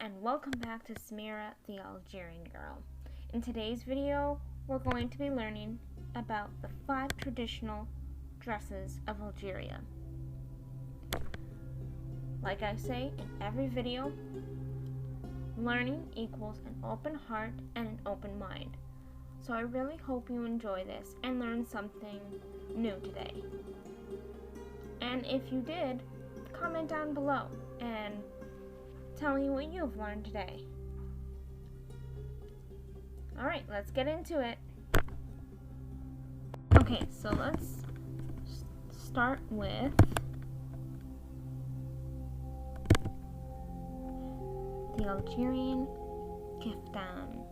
and welcome back to Samira, the Algerian girl. In today's video, we're going to be learning about the 5 traditional dresses of Algeria. Like I say in every video, learning equals an open heart and an open mind. So I really hope you enjoy this and learn something new today. And if you did, comment down below and tell me what you've learned today. Alright, let's get into it. Okay, so let's start with the Algerian kaftan.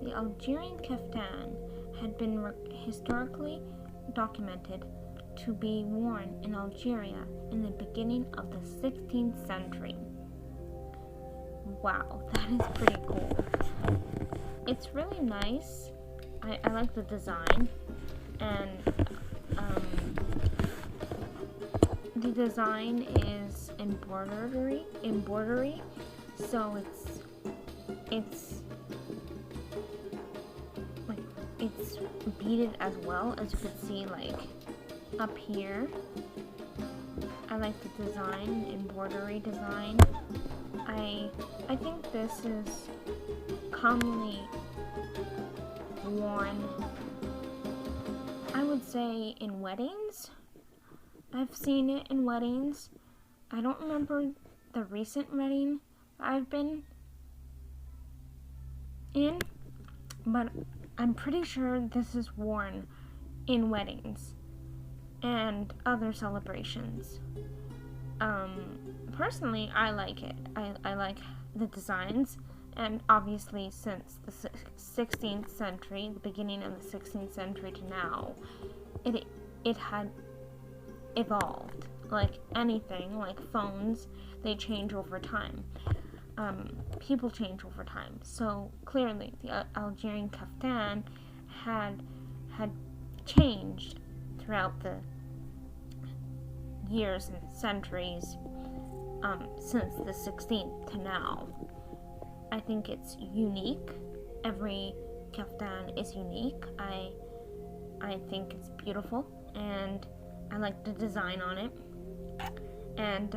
The Algerian kaftan had been historically documented to be worn in Algeria in the beginning of the 16th century. Wow, that is pretty cool. It's really nice. I like the design, and the design is embroidery, so it's beaded as well, as you can see, like up here. I like the design, embroidery design. I think this is commonly worn, I would say, in weddings. I've seen it in weddings. I don't remember the recent wedding I've been in, but I'm pretty sure this is worn in weddings and other celebrations. Personally, I like it. I like the designs, and obviously since the 16th century, the beginning of the 16th century to now, it had evolved. Like anything, like phones, they change over time. People change over time. So clearly, the Algerian kaftan had changed throughout the years and centuries since the 16th to now. I think it's unique. Every kaftan is unique. I think it's beautiful, and I like the design on it. And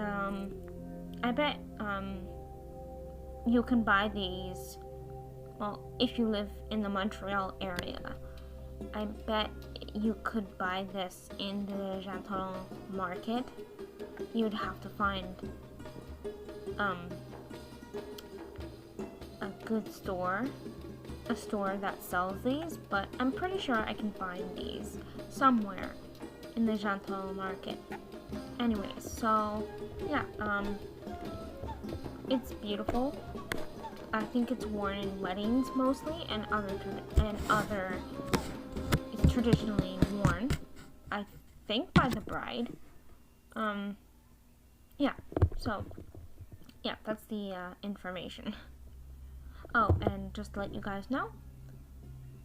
I bet you can buy these, well, if you live in the Montreal area. I bet you could buy this in the Janton market. You would have to find a good store, a store that sells these, but I'm pretty sure I can find these somewhere in the Janton market. Anyways, so yeah, it's beautiful. I think it's worn in weddings mostly, and other it's traditionally worn, I think, by the bride. Yeah, so yeah, that's the information. Oh, and just to let you guys know,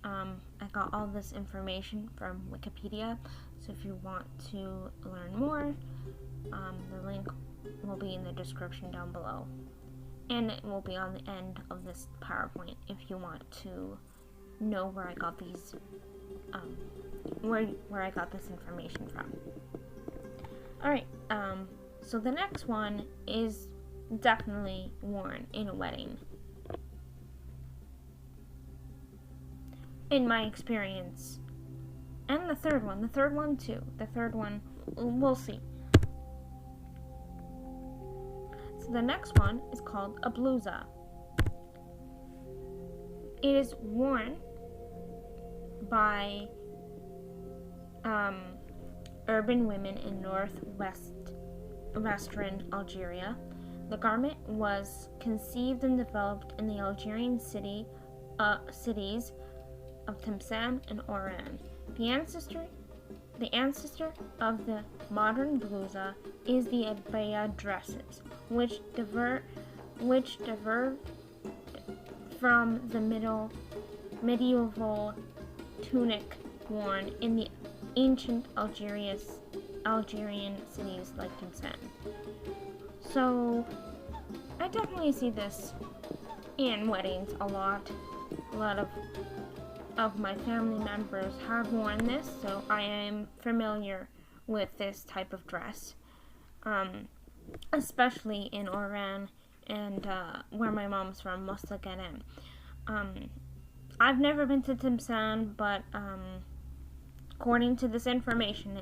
I got all this information from Wikipedia, so if you want to learn more, the link will be in the description down below, and it will be on the end of this PowerPoint if you want to know where I got these, where I got this information from. Alright, so the next one is definitely worn in a wedding. In my experience. And the third one too. The third one, we'll see. So the next one is called a blousa. It is worn by urban women in western Algeria. The garment was conceived and developed in the Algerian cities of Tlemcen and Oran. The ancestor of the modern blousa is the abaya dresses, which differ from the medieval tunic worn in the ancient Algerian cities like Tlemcen. So I definitely see this in weddings a lot. A lot of my family members have worn this, so I am familiar with this type of dress, especially in Oran and where my mom's from, Mostaganem. I've never been to Timsan, but according to this information,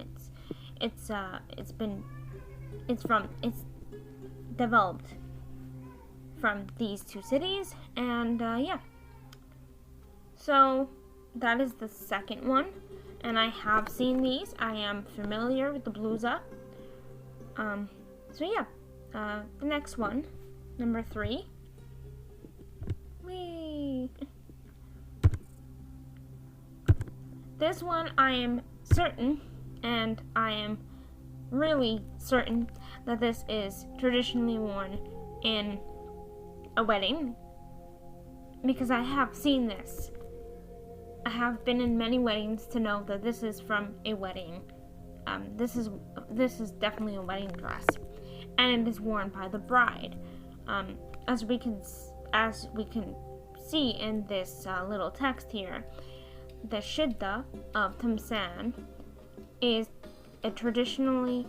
it's developed from these two cities, and yeah. So that is the second one, and I have seen these. I am familiar with the blusa. So yeah, the next one, number 3. Whee! This one I am certain, and I am really certain that this is traditionally worn in a wedding, because I have seen this. I have been in many weddings to know that this is from a wedding. This is definitely a wedding dress, and it is worn by the bride. As we can see in this little text here, the shidda of Timsan is a traditional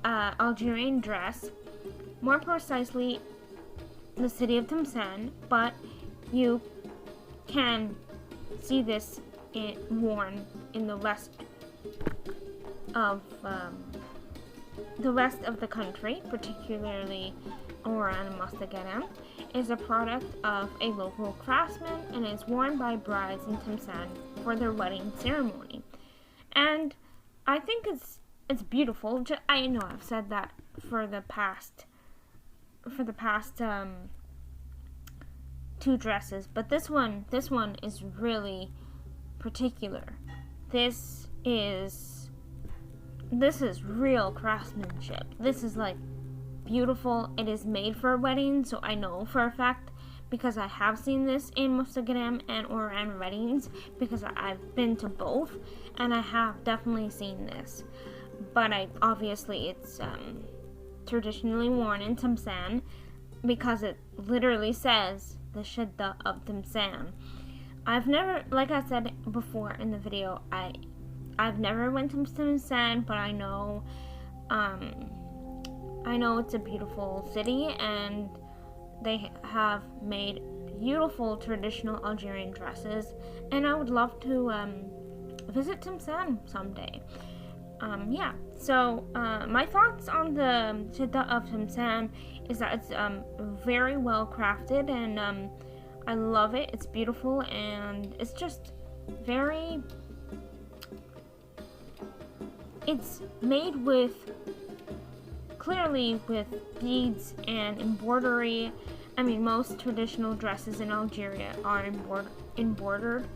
Algerian dress, more precisely the city of Timsan, but you can see this worn in the rest of the country, particularly Oran and Mostaganem. Is a product of a local craftsman and is worn by brides in Timsan for their wedding ceremony. And I think it's beautiful. I know I've said that for the past 2 dresses, but this one is really particular. This is real craftsmanship. This is like beautiful. It is made for a wedding, so I know for a fact, because I have seen this in Mostaganem and Oran weddings, because I've been to both, and I have definitely seen this. But it's traditionally worn in Timsan, because it literally says the shidda of Timsan. I've never, like I said before in the video, I've never went to Timsan, but I know it's a beautiful city, and they have made beautiful traditional Algerian dresses, and I would love to visit Timsan someday. Yeah, so my thoughts on the shidda of Timsan is that it's very well crafted, and I love it. It's beautiful, and it's just it's made clearly with beads and embroidery. I mean, most traditional dresses in Algeria are embroidery.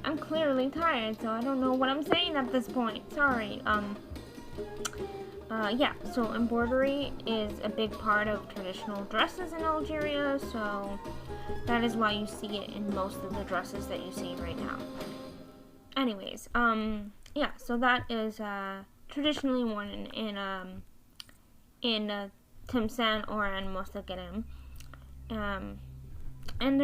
I'm clearly tired, so I don't know what I'm saying at this point. Sorry. Yeah, so embroidery is a big part of traditional dresses in Algeria, so that is why you see it in most of the dresses that you see right now. Anyways, yeah, so that is traditionally worn in Timsan or in Mostaganem. And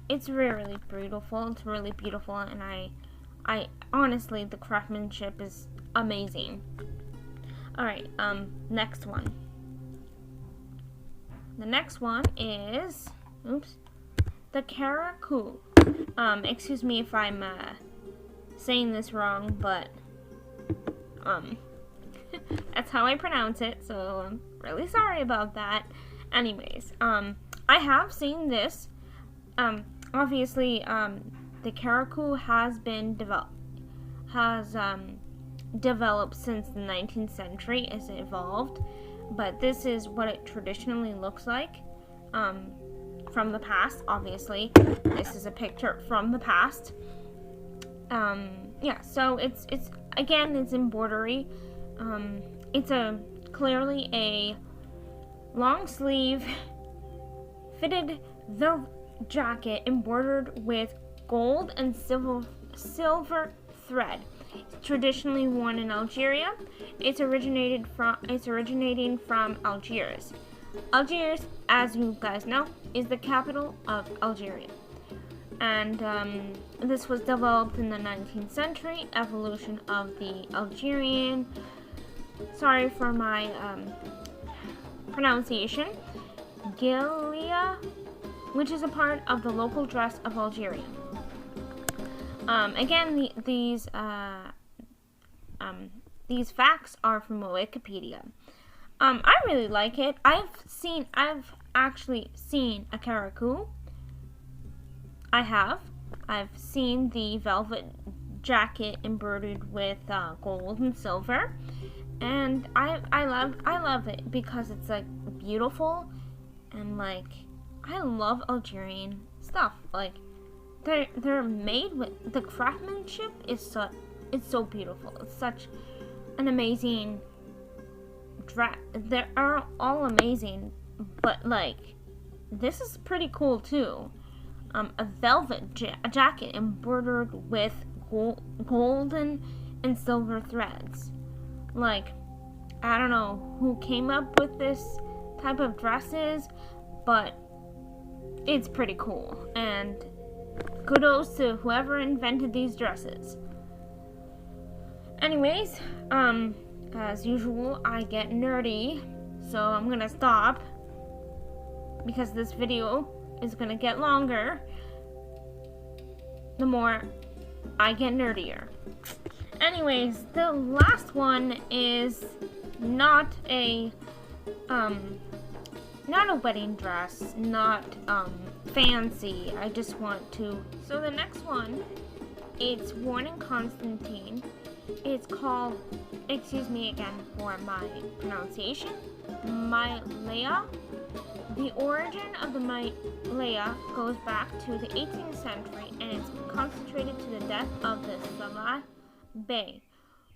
it's really beautiful. It's really beautiful, and I honestly, the craftsmanship is amazing. All right, next one. The next one is, the karakou. Excuse me if I'm saying this wrong, but that's how I pronounce it, so I'm really sorry about that. Anyways, I have seen this. Obviously, the karakou has been developed since the 19th century as it evolved, but this is what it traditionally looks like from the past. Obviously, this is a picture from the past. Yeah, so it's embroidery. It's clearly a long sleeve fitted velvet jacket embroidered with gold and silver thread. traditionally worn in Algeria. It's originating from Algiers. Algiers, as you guys know, is the capital of Algeria. And this was developed in the 19th century. Evolution of the Algerian, sorry for my pronunciation, Gilia, which is a part of the local dress of Algeria. Again, these facts are from Wikipedia. I really like it. I've actually seen a caracou. I've seen the velvet jacket embroidered with gold and silver, and I love it because it's like beautiful, and like I love Algerian stuff. Like they're made with the craftsmanship is so beautiful. It's such an amazing dress. They are all amazing, but like this is pretty cool too. A velvet jacket embroidered with golden and silver threads. Like, I don't know who came up with this type of dresses, but it's pretty cool. And kudos to whoever invented these dresses. Anyways, as usual, I get nerdy, so I'm gonna stop because this video is gonna get longer the more I get nerdier. Anyways, the last one is not a wedding dress, not fancy. I just want to. So the next one, it's worn in Constantine. It's called, excuse me again for my pronunciation, Malaya. The origin of the Malaya goes back to the 18th century, and it's concentrated to the death of the Salah Bey,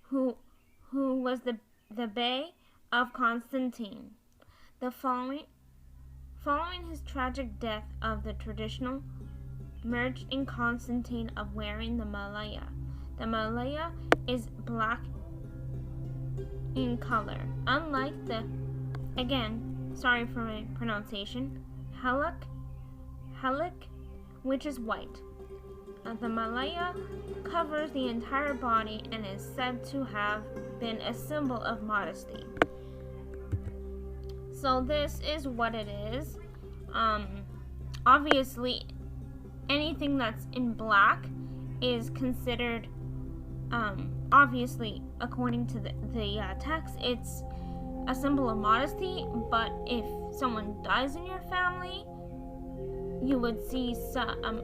who was the Bey of Constantine. Following his tragic death of the traditional merged in Constantine of wearing the Malaya. The Malaya is black in color, unlike the, again, sorry for my pronunciation, halak, which is white. The Malaya covers the entire body and is said to have been a symbol of modesty. So this is what it is. Obviously, anything that's in black is considered, obviously, according to the text, it's a symbol of modesty, but if someone dies in your family, you would see some,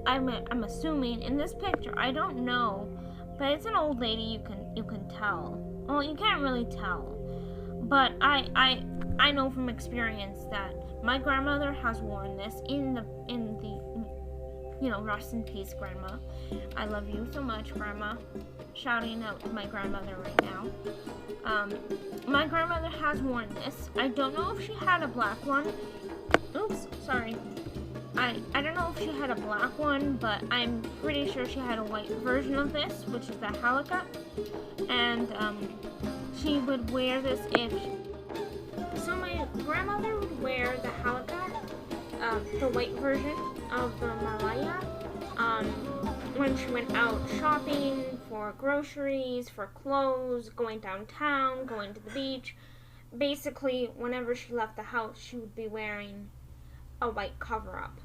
I'm assuming in this picture, I don't know, but it's an old lady. You can tell. Well, you can't really tell, but I know from experience that my grandmother has worn this in the rest in peace, Grandma. I love you so much, Grandma. Shouting out to my grandmother right now. My grandmother has worn this. I don't know if she had a black one. Oops, sorry. I don't know if she had a black one, but I'm pretty sure she had a white version of this, which is the halakha. And she would wear this so my grandmother would wear the halakha, the white version of the Malaya, when she went out shopping for groceries, for clothes, going downtown, going to the beach. Basically, whenever she left the house, she would be wearing a white cover-up,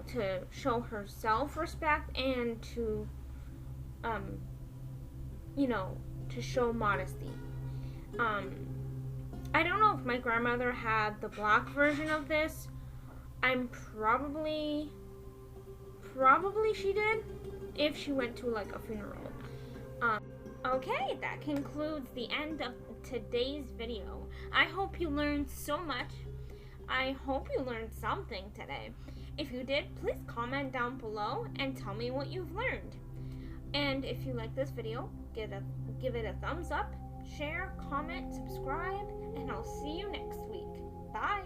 to show her self-respect and to, to show modesty. I don't know if my grandmother had the black version of this. I'm probably she did, if she went to like a funeral. Okay, that concludes the end of today's video. I hope you learned so much. I hope you learned something today. If you did, please comment down below and tell me what you've learned. And if you like this video, give it a thumbs up, share, comment, subscribe, and I'll see you next week. Bye!